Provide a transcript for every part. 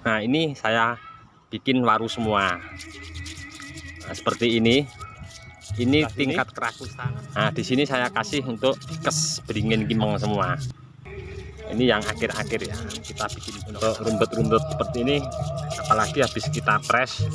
Nah, ini saya bikin waru semua. Nah, seperti ini. Ini tingkat kerakusan. Nah, di sini saya kasih untuk kes beringin kimeng semua. Ini yang akhir-akhir ya. Kita bikin untuk rumput-rumput seperti ini. Apalagi habis kita press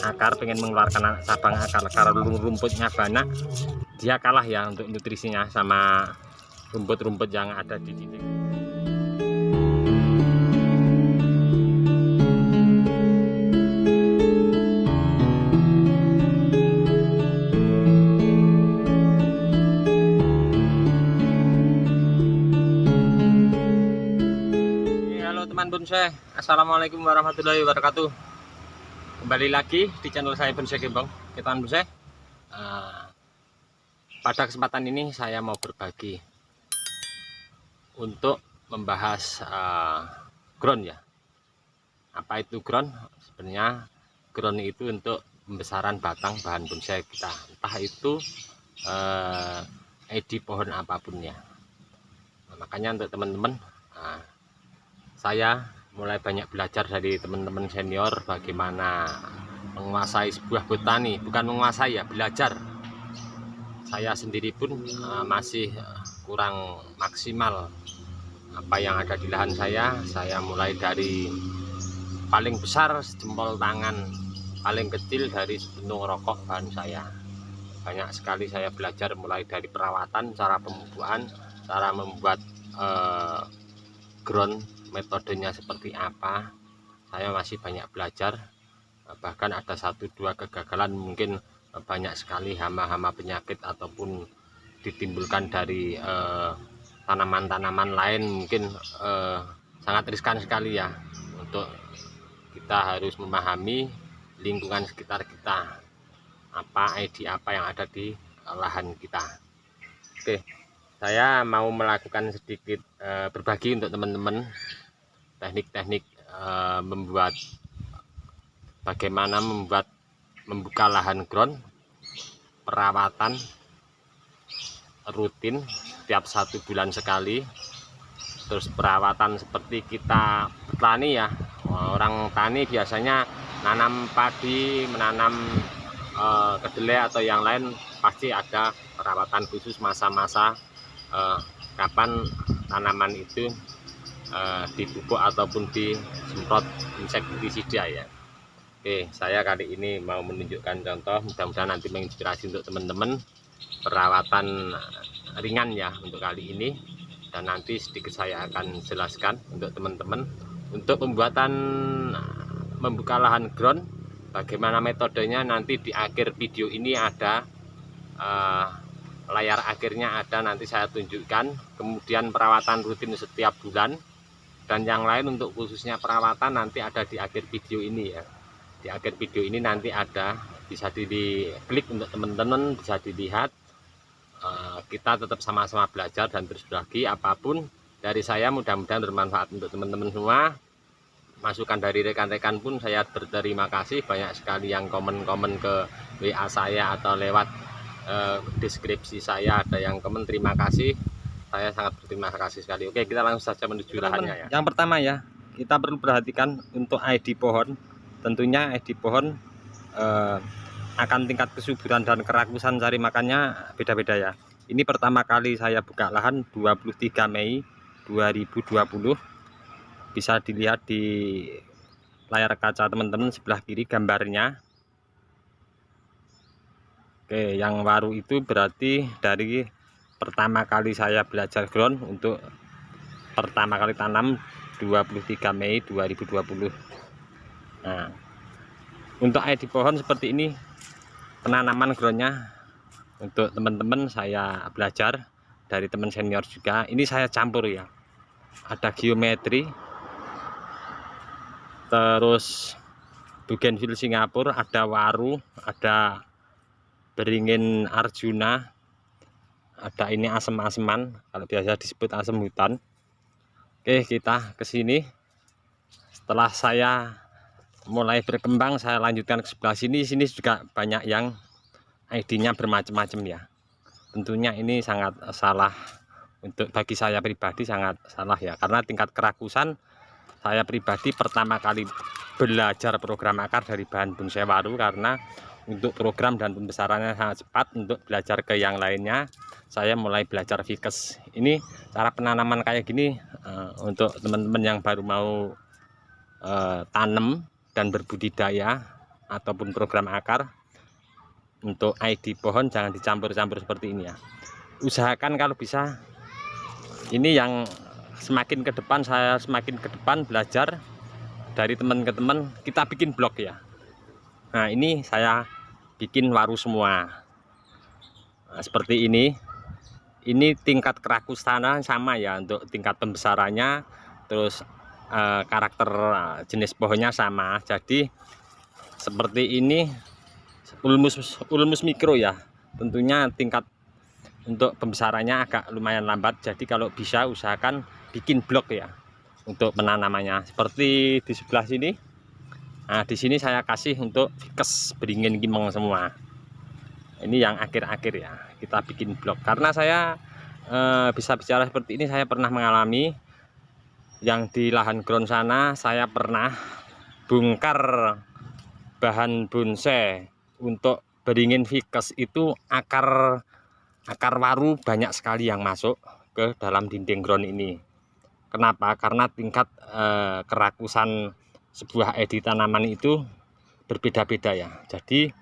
akar, pengen mengeluarkan cabang akar. Kalau rumputnya banyak, dia kalah ya untuk nutrisinya sama rumput-rumput yang ada di sini. Teman bonsai, assalamualaikum warahmatullahi wabarakatuh. Kembali lagi di channel saya Bonsai Gembong. Teman bonsai, pada kesempatan ini saya mau berbagi untuk membahas ground ya. Apa itu ground? Sebenarnya ground itu untuk pembesaran batang bahan bonsai kita, entah itu edi pohon apapun ya. Nah, makanya untuk teman-teman, saya mulai banyak belajar dari teman-teman senior bagaimana menguasai sebuah botani. Bukan menguasai ya, belajar. Saya sendiri pun masih kurang maksimal apa yang ada di lahan saya. Saya mulai dari paling besar sejempol tangan, paling kecil dari sepuntung rokok bahan saya. Banyak sekali saya belajar, mulai dari perawatan, cara pemupukan, cara membuat ground, metodenya seperti apa. Saya masih banyak belajar, bahkan ada 1-2 kegagalan, mungkin banyak sekali hama-hama penyakit ataupun ditimbulkan dari tanaman-tanaman lain, mungkin sangat riskan sekali ya. Untuk kita harus memahami lingkungan sekitar kita, apa yang ada di lahan kita. Oke, saya mau melakukan sedikit berbagi untuk teman-teman teknik-teknik bagaimana membuka lahan ground, perawatan rutin setiap 1 bulan sekali. Terus perawatan seperti kita petani ya, orang tani biasanya nanam padi, menanam kedelai atau yang lain, pasti ada perawatan khusus masa-masa kapan tanaman itu dipupuk ataupun disemprot insektisida ya. Oke, saya kali ini mau menunjukkan contoh, mudah-mudahan nanti menginspirasi untuk teman-teman. Perawatan ringan ya untuk kali ini, dan nanti sedikit saya akan jelaskan untuk teman-teman untuk pembuatan membuka lahan ground, bagaimana metodenya. Nanti di akhir video ini ada layar akhirnya, ada nanti saya tunjukkan. Kemudian perawatan rutin setiap bulan, dan yang lain untuk khususnya perawatan nanti ada di akhir video ini ya. Di akhir video ini nanti ada, bisa diklik untuk teman-teman, bisa dilihat. Kita tetap sama-sama belajar dan terus berbagi. Apapun dari saya mudah-mudahan bermanfaat untuk teman-teman semua. Masukan dari rekan-rekan pun saya berterima kasih. Banyak sekali yang komen-komen ke WA saya atau lewat deskripsi saya, ada yang komen, terima kasih. Saya sangat berterima kasih sekali. Oke, kita langsung saja menuju lahannya ya. Yang pertama ya, kita perlu perhatikan untuk ID pohon. Tentunya ID pohon akan tingkat kesuburan dan kerakusan cari makannya beda-beda ya. Ini pertama kali saya buka lahan 23 Mei 2020. Bisa dilihat di layar kaca teman-teman sebelah kiri gambarnya. Oke, yang waru itu berarti dari pertama kali saya belajar ground untuk pertama kali tanam 23 Mei 2020. Nah, untuk ID pohon seperti ini penanaman groundnya. Untuk teman-teman saya belajar dari teman senior juga. Ini saya campur ya, ada geometri, terus bougainville Singapura, ada waru, ada beringin Arjuna, ada ini asem-aseman, kalau biasa disebut asem hutan. Oke, kita ke sini. Setelah saya mulai berkembang, saya lanjutkan ke sebelah sini. Sini juga banyak yang ID-nya bermacam-macam ya. Tentunya ini sangat salah, untuk bagi saya pribadi sangat salah ya, karena tingkat kerakusan saya pribadi pertama kali belajar program akar dari bahan bonsai waru, karena untuk program dan pembesarannya sangat cepat. Untuk belajar ke yang lainnya, saya mulai belajar Vikes. Ini cara penanaman kayak gini untuk teman-teman yang baru mau tanam dan berbudidaya ataupun program akar. Untuk ID pohon jangan dicampur-campur seperti ini ya. Usahakan kalau bisa, ini yang semakin ke depan, saya semakin ke depan belajar dari teman ke teman, kita bikin blok ya. Nah, ini saya bikin waru semua. Nah, seperti ini tingkat kerakusannya sama ya, untuk tingkat pembesarannya, terus karakter jenis pohonnya sama. Jadi seperti ini ulmus mikro ya, tentunya tingkat untuk pembesarannya agak lumayan lambat. Jadi kalau bisa usahakan bikin blok ya untuk penanamannya. Seperti di sebelah sini. Nah, di sini saya kasih untuk Vikes beringin kimeng semua. Ini yang akhir-akhir ya, kita bikin blok. Karena saya bisa bicara seperti ini, saya pernah mengalami yang di lahan ground sana. Saya pernah bongkar bahan bonsai untuk beringin Vikes, itu akar waru banyak sekali yang masuk ke dalam dinding ground ini. Kenapa? Karena tingkat kerakusan sebuah edi tanaman itu berbeda-beda ya. Jadi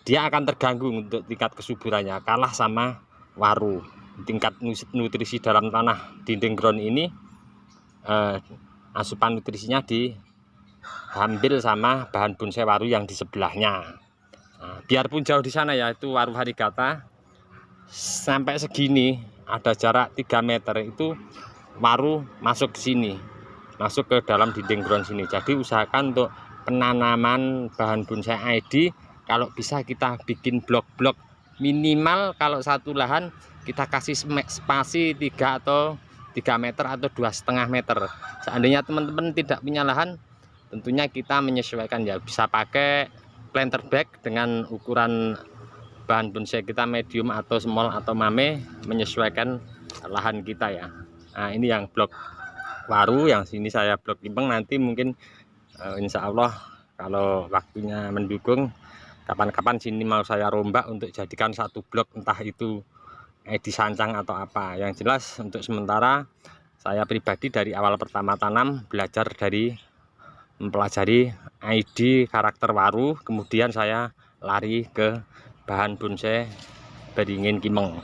dia akan terganggu untuk tingkat kesuburannya, kalah sama waru. Tingkat nutrisi dalam tanah dinding ground ini, asupan nutrisinya diambil sama bahan bonsai waru yang di sebelahnya. Nah, biarpun jauh di sana ya, itu waru harigata, sampai segini ada jarak 3 meter itu waru masuk ke sini, masuk ke dalam dinding ground sini. Jadi usahakan untuk penanaman bahan bonsai ID, kalau bisa kita bikin blok-blok minimal. Kalau satu lahan kita kasih spasi 3 atau 3 meter atau 2,5 meter. Seandainya teman-teman tidak punya lahan, tentunya kita menyesuaikan ya, bisa pakai planter bag dengan ukuran bahan bonsai kita medium atau small atau mame, menyesuaikan lahan kita ya. Nah, ini yang blok waru, yang sini saya blok kimeng. Nanti mungkin insya Allah kalau waktunya mendukung, kapan-kapan sini mau saya rombak untuk jadikan satu blok, entah itu edi sancang atau apa. Yang jelas untuk sementara saya pribadi dari awal pertama tanam belajar dari mempelajari ID karakter waru, kemudian saya lari ke bahan bonsai beringin kimeng.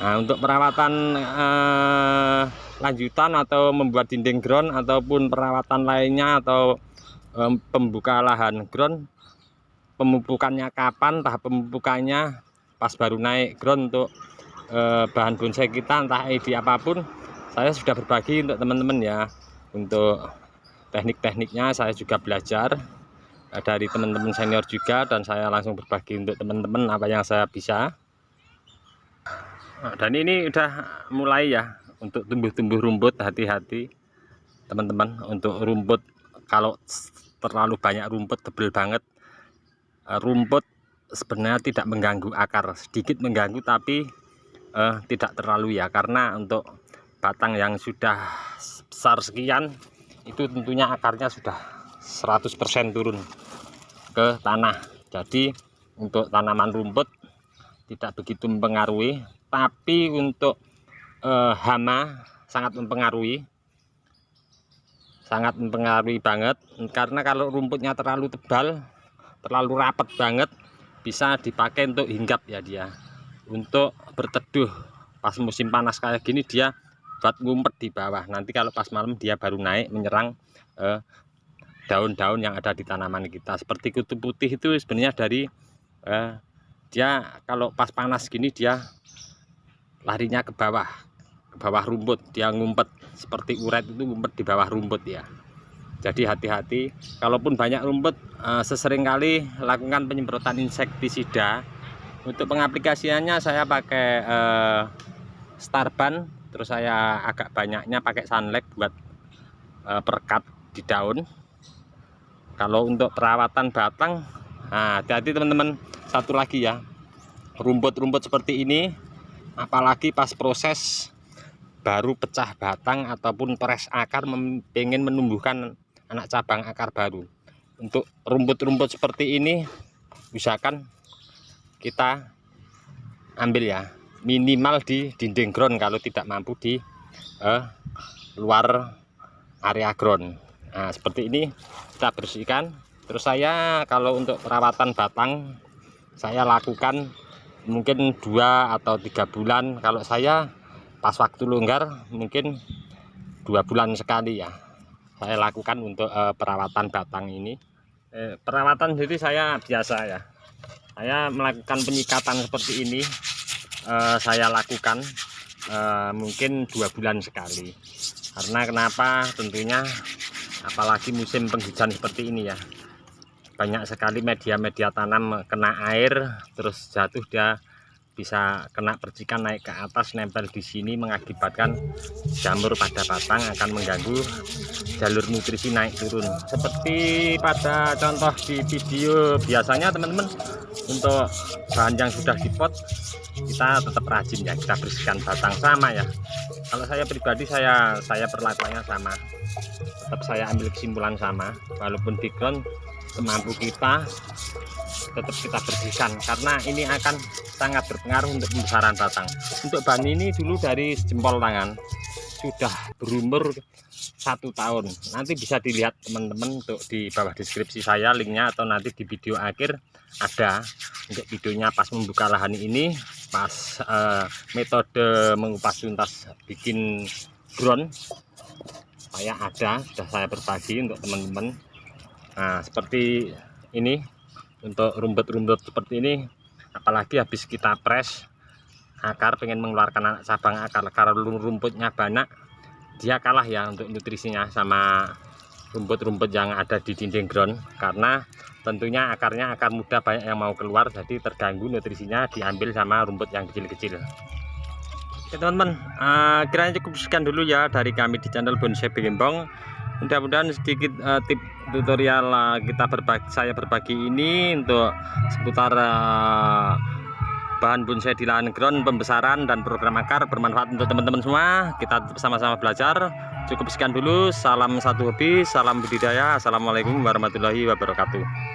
Nah, untuk perawatan lanjutan atau membuat dinding ground ataupun perawatan lainnya, atau pembuka lahan ground, pemupukannya kapan, tahap pemupukannya pas baru naik ground untuk bahan bonsai kita, entah ID apapun, saya sudah berbagi untuk teman-teman ya. Untuk teknik-tekniknya saya juga belajar dari teman-teman senior juga, dan saya langsung berbagi untuk teman-teman apa yang saya bisa. Nah, dan ini udah mulai ya untuk tumbuh-tumbuh rumput. Hati-hati teman-teman untuk rumput, kalau terlalu banyak rumput, tebel banget. Rumput sebenarnya tidak mengganggu akar, sedikit mengganggu tapi tidak terlalu ya, karena untuk batang yang sudah besar sekian itu tentunya akarnya sudah 100% turun ke tanah. Jadi untuk tanaman rumput tidak begitu mempengaruhi, tapi untuk hama sangat mempengaruhi banget. Karena kalau rumputnya terlalu tebal, terlalu rapat banget, bisa dipakai untuk hinggap ya, dia untuk berteduh pas musim panas kayak gini, dia buat ngumpet di bawah. Nanti kalau pas malam dia baru naik menyerang daun-daun yang ada di tanaman kita. Seperti kutu putih itu sebenarnya dari dia kalau pas panas gini dia larinya ke bawah rumput, dia ngumpet seperti uret itu, ngumpet di bawah rumput ya. Jadi hati-hati, kalaupun banyak rumput, seseringkali lakukan penyemprotan insektisida. Untuk pengaplikasiannya saya pakai Starban, terus saya agak banyaknya pakai Sunlight buat perekat di daun. Kalau untuk perawatan batang, nah hati-hati teman-teman. Satu lagi ya, rumput-rumput seperti ini, apalagi pas proses baru pecah batang ataupun pres akar, pengen menumbuhkan anak cabang akar baru. Untuk rumput-rumput seperti ini usahakan kita ambil ya, minimal di dinding ground kalau tidak mampu di luar area ground. Nah seperti ini kita bersihkan. Terus saya kalau untuk perawatan batang saya lakukan mungkin 2 atau 3 bulan. Kalau saya pas waktu longgar mungkin 2 bulan sekali ya saya lakukan untuk perawatan batang ini. Perawatan jadi saya biasa ya, saya melakukan penyikatan seperti ini, saya lakukan mungkin 2 bulan sekali. Karena kenapa? Tentunya apalagi musim penghujan seperti ini ya, banyak sekali media-media tanam kena air terus jatuh, dia bisa kena percikan naik ke atas, nempel di sini mengakibatkan jamur pada batang, akan mengganggu jalur nutrisi naik turun. Seperti pada contoh di video biasanya teman-teman, untuk bahan yang sudah dipot kita tetap rajin ya, kita bersihkan batang sama ya. Kalau saya pribadi saya perlakuannya sama, tetap saya ambil kesimpulan sama, walaupun di ground semampu kita tetap kita bersihkan, karena ini akan sangat berpengaruh untuk pembesaran batang. Untuk bahan ini dulu dari jempol tangan, sudah berumur 1 tahun. Nanti bisa dilihat teman-teman untuk di bawah deskripsi saya linknya, atau nanti di video akhir ada untuk videonya pas membuka lahan ini, pas metode mengupas tuntas bikin ground, supaya ada, sudah saya berbagi untuk teman-teman. Nah seperti ini, untuk rumput-rumput seperti ini, apalagi habis kita press akar, pengen mengeluarkan anak cabang akar, kalau rumputnya banyak dia kalah ya untuk nutrisinya sama rumput-rumput yang ada di dinding ground, karena tentunya akarnya akar muda banyak yang mau keluar, jadi terganggu nutrisinya, diambil sama rumput yang kecil-kecil. Oke teman-teman, kiranya cukup sekian dulu ya dari kami di channel Bonsai Belimbing. Mudah-mudahan sedikit tip tutorial saya berbagi ini untuk seputar bahan bonsai di lahan ground, pembesaran dan program akar bermanfaat untuk teman-teman semua. Kita sama-sama belajar. Cukup sekian dulu. Salam satu hobi, salam budidaya. Assalamualaikum warahmatullahi wabarakatuh.